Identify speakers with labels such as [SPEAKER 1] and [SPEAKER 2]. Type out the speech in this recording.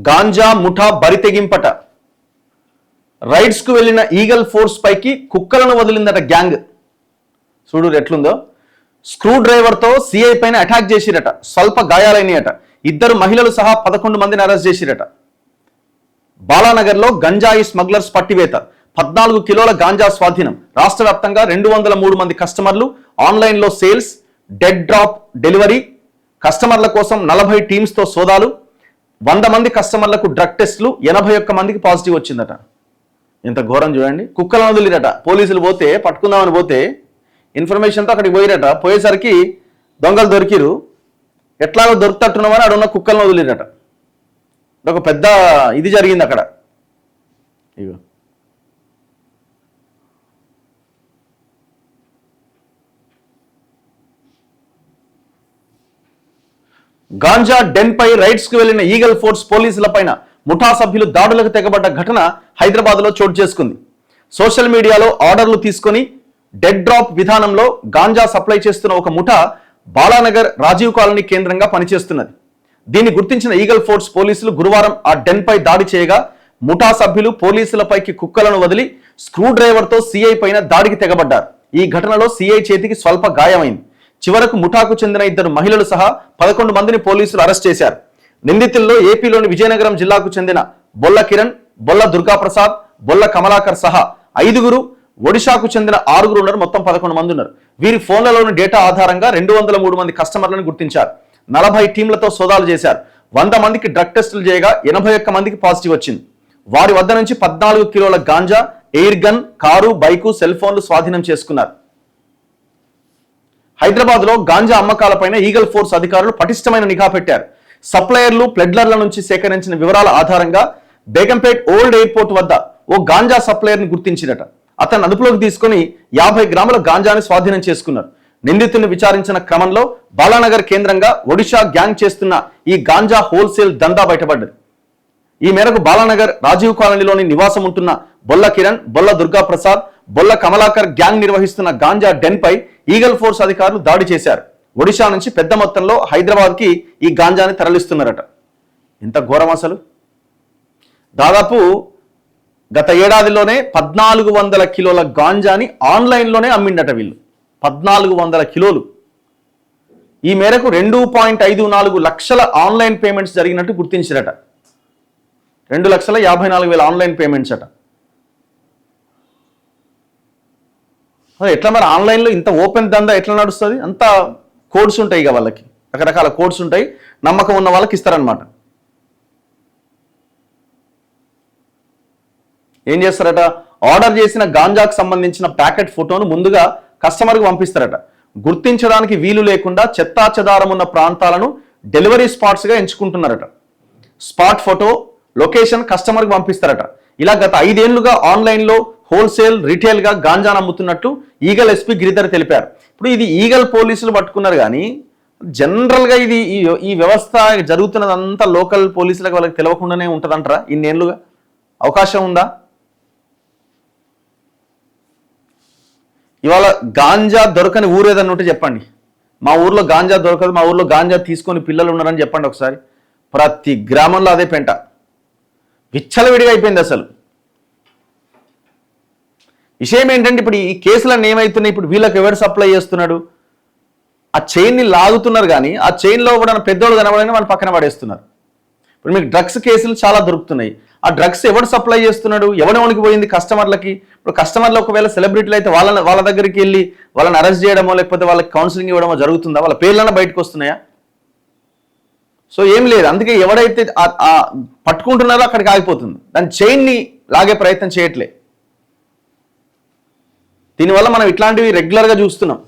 [SPEAKER 1] గాంజా ముఠా బరితెగింపట. రైడ్స్ కు వెళ్లిన ఈగల్ ఫోర్స్ పైకి కుక్కలను వదిలిందట గ్యాంగ్. చూడు ఎట్లుందో. స్క్రూ డ్రైవర్ తో సిఐ పైన అటాక్ చేసిరట. స్వల్ప గాయాలైనయట. 2 మహిళలు సహా 11 మందిని అరెస్ట్ చేసిరట. బాలానగర్ లో గంజాయి స్మగ్లర్స్ పట్టివేత. 14 కిలోల గాంజా స్వాధీనం. రాష్ట్ర వ్యాప్తంగా 203 మంది కస్టమర్లు. ఆన్లైన్ లో సేల్స్, డెడ్ డ్రాప్ డెలివరీ. కస్టమర్ల కోసం 40 టీమ్స్ తో సోదాలు. 100 మంది కస్టమర్లకు డ్రగ్ టెస్టులు. 81 మందికి పాజిటివ్ వచ్చిందట. ఇంత ఘోరం చూడండి. కుక్కలను వదిలిరట. పోలీసులు పోతే పట్టుకుందామని పోతే ఇన్ఫర్మేషన్తో అక్కడికి పోయిరట. పోయేసరికి దొంగలు దొరికిరు. ఎట్లాగో దొరుకుతట్టున్నామని అక్కడ ఉన్న కుక్కలను వదిలిరట. ఒక పెద్ద ఇది జరిగింది అక్కడ. ఇగో గాంజా డెన్ పై రైడ్స్ కు వెళ్లిన ఈగల్ ఫోర్స్ పోలీసుల పైన ముఠా సభ్యులు దాడులకు తెగబడ్డ ఘటన హైదరాబాద్ లో చోటు చేసుకుంది. సోషల్ మీడియాలో ఆర్డర్లు తీసుకొని డెడ్ డ్రాప్ విధానంలో గాంజా సప్లై చేస్తున్న ఒక ముఠా బాలానగర్ రాజీవ్ కాలనీ కేంద్రంగా పనిచేస్తున్నది. దీన్ని గుర్తించిన ఈగల్ ఫోర్స్ పోలీసులు గురువారం ఆ డెన్ పై దాడి చేయగా ముఠా సభ్యులు పోలీసులపైకి కుక్కలను వదిలి స్క్రూ డ్రైవర్ తో సిఐ పైన దాడికి తెగబడ్డారు. ఈ ఘటనలో సిఐ చేతికి స్వల్ప గాయమైంది. చివరకు ముఠాకు చెందిన 2 మహిళలు సహా 11 మందిని పోలీసులు అరెస్ట్ చేశారు. నిందితుల్లో ఏపీలోని విజయనగరం జిల్లాకు చెందిన బొల్ల కిరణ్, బొల్ల దుర్గాప్రసాద్, బొల్ల కమలాకర్ సహా 5, ఒడిశాకు చెందిన 6 ఉన్నారు. మొత్తం 11 మంది ఉన్నారు. వీరి ఫోన్లలోని డేటా ఆధారంగా 203 మంది కస్టమర్లను గుర్తించారు. 40 టీంలతో సోదాలు చేశారు. 100 మందికి డ్రగ్ టెస్టులు చేయగా 81 మందికి పాజిటివ్ వచ్చింది. వారి వద్ద నుంచి 14 కిలోల ganja, air gun, car, bike, cell ఫోన్లు స్వాధీనం చేసుకున్నారు. హైదరాబాద్ లో గాంజా అమ్మకాలపైన ఈగల్ ఫోర్స్ అధికారులు పటిష్టమైన నిఘా పెట్టారు. సప్లయర్లు, ప్లెడ్లర్ల నుంచి సేకరించిన వివరాల ఆధారంగా బేగంపేట్ ఓల్డ్ ఎయిర్పోర్ట్ వద్ద ఓ గాంజా సప్లయర్ ని గుర్తించినట. అతను అదుపులోకి తీసుకుని 50 గ్రాముల గాంజాని స్వాధీనం చేసుకున్నారు. నిందితుడిని విచారించిన క్రమంలో బాలానగర్ కేంద్రంగా ఒడిశా గ్యాంగ్ చేస్తున్న ఈ గాంజా హోల్సేల్ దందా బయటపడ్డది. ఈ మేరకు బాలానగర్ రాజీవ్ కాలనీలోని నివాసం ఉంటున్న బొల్ల కిరణ్, బొల్ల దుర్గాప్రసాద్, బొల్ల కమలాకర్ గ్యాంగ్ నిర్వహిస్తున్న గాంజా డెన్ పై ఈగల్ ఫోర్స్ అధికారులు దాడి చేశారు. ఒడిశా నుంచి పెద్ద మొత్తంలో హైదరాబాద్ కి ఈ గాంజాని తరలిస్తున్నారట. ఇంత ఘోరం అసలు. దాదాపు గత ఏడాదిలోనే 1400 కిలోల గాంజాని ఆన్లైన్లోనే అమ్మిండట వీళ్ళు. 1400 కిలోలు. ఈ మేరకు 2.54 లక్షల ఆన్లైన్ పేమెంట్స్ జరిగినట్టు గుర్తించారట. 2,54,000 ఆన్లైన్ పేమెంట్స్ అట. ఎట్లా మరి ఆన్లైన్లో ఇంత ఓపెన్ దందా ఎట్లా నడుస్తుంది? అంత కోడ్స్ ఉంటాయి ఇక వాళ్ళకి, రకరకాల కోడ్స్ ఉంటాయి. నమ్మకం ఉన్న వాళ్ళకి ఇస్తారనమాట. ఏం చేస్తారట? ఆర్డర్ చేసిన గాంజాకు సంబంధించిన ప్యాకెట్ ఫోటోను ముందుగా కస్టమర్కి పంపిస్తారట. గుర్తించడానికి వీలు లేకుండా చెత్తా చెదారం ఉన్న ప్రాంతాలను డెలివరీ స్పాట్స్గా ఎంచుకుంటున్నారట. స్పాట్ ఫోటో, లొకేషన్ కస్టమర్కి పంపిస్తారట. ఇలా గత 5 ఏళ్లుగా ఆన్లైన్లో హోల్సేల్, రిటైల్గా గాంజాను అమ్ముతున్నట్టు ఈగల్ ఎస్పీ గిరిధర్ తెలిపారు. ఇప్పుడు ఇది ఈగల్ పోలీసులు పట్టుకున్నారు కానీ జనరల్గా ఇది ఈ వ్యవస్థ జరుగుతున్నదంతా లోకల్ పోలీసులకు వాళ్ళకి తెలియకుండానే ఉంటుందంటారా? ఇన్నేళ్లుగా అవకాశం ఉందా? ఇవాళ గాంజా దొరకని ఊరు ఏదన్నా ఉంటే చెప్పండి. మా ఊర్లో గాంజా దొరకదు, మా ఊర్లో గాంజా తీసుకొని పిల్లలు ఉన్నారని చెప్పండి ఒకసారి. ప్రతి గ్రామంలో అదే పెంట. విచ్చలవిడిగా అయిపోయింది అసలు. విషయం ఏంటంటే ఇప్పుడు ఈ కేసులన్నీ ఏమవుతున్నాయి? ఇప్పుడు వీళ్ళకి ఎవరు సప్లై చేస్తున్నాడు? ఆ చైన్ని లాగుతున్నారు కానీ ఆ చైన్లో కూడా పెద్దోళ్ళు కనబడని వాళ్ళు పక్కన పడేస్తున్నారు. ఇప్పుడు మీకు డ్రగ్స్ కేసులు చాలా దొరుకుతున్నాయి. ఆ డ్రగ్స్ ఎవరు సప్లై చేస్తున్నాడు? ఎవరికి పోయింది? కస్టమర్లకి. ఇప్పుడు కస్టమర్లు ఒకవేళ సెలబ్రిటీలు అయితే వాళ్ళ దగ్గరికి వెళ్ళి వాళ్ళని అరెస్ట్ చేయడమో లేకపోతే వాళ్ళకి కౌన్సిలింగ్ ఇవ్వడమో జరుగుతుందా? వాళ్ళ పేర్లన్నా బయటకు వస్తున్నాయా? సో ఏం లేదు. అందుకే ఎవడైతే పట్టుకుంటున్నారో అక్కడికి ఆగిపోతుంది. దాని చైన్ని లాగే ప్రయత్నం చేయట్లే. దీనివల్ల మనం ఇట్లాంటివి రెగ్యులర్గా చూస్తున్నాం.